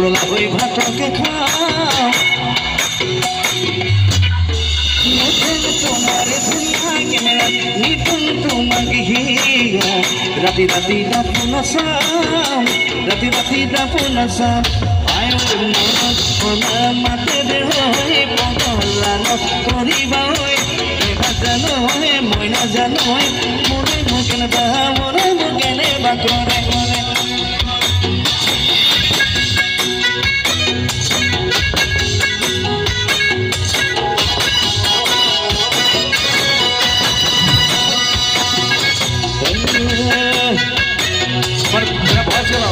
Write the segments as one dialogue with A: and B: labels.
A: করলা হই ভাতকে খাও তোমারে ধুইয়া কেনে নিতুন তোমাকে হিয়া রাতি রাতি দাপুনসাম রাতি রাতি দাপুনসাম আয় মনত ওনা মাতে দে হই পগলান করিবা হই এবার জানো হই মই না জানো হই মনে মুকেন বা মনে মুকেনে বা করে করে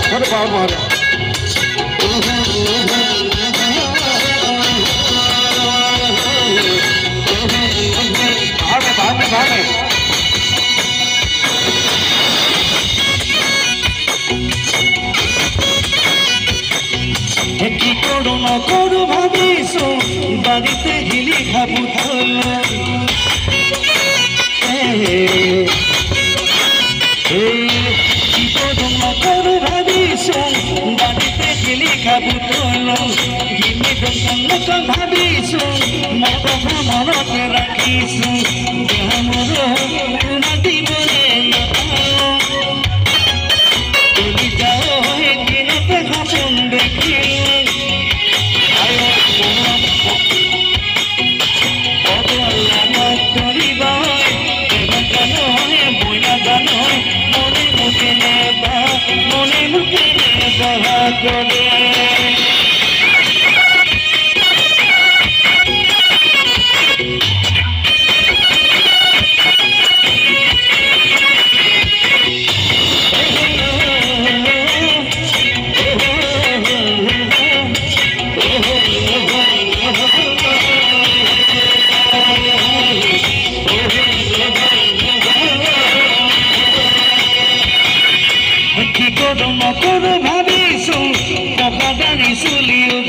A: बहुत बहुत কি করো না করো ভাবিছো বাড়িতে গেলি খাবো কি করো না করো ভাবিছো বাড়িতে গেলি খাবো গিনি দোকান ভাবিছো মন কথা মনতে রাখিছো আমার রাতি বলে তুমি যাও কিনতে খাপন দেখি করিবা জানো বইনা জানো মনে মুখে নেবা মনে মুখে নেবা করে কি করো না করো ভাবিছো কথা জানি চলিও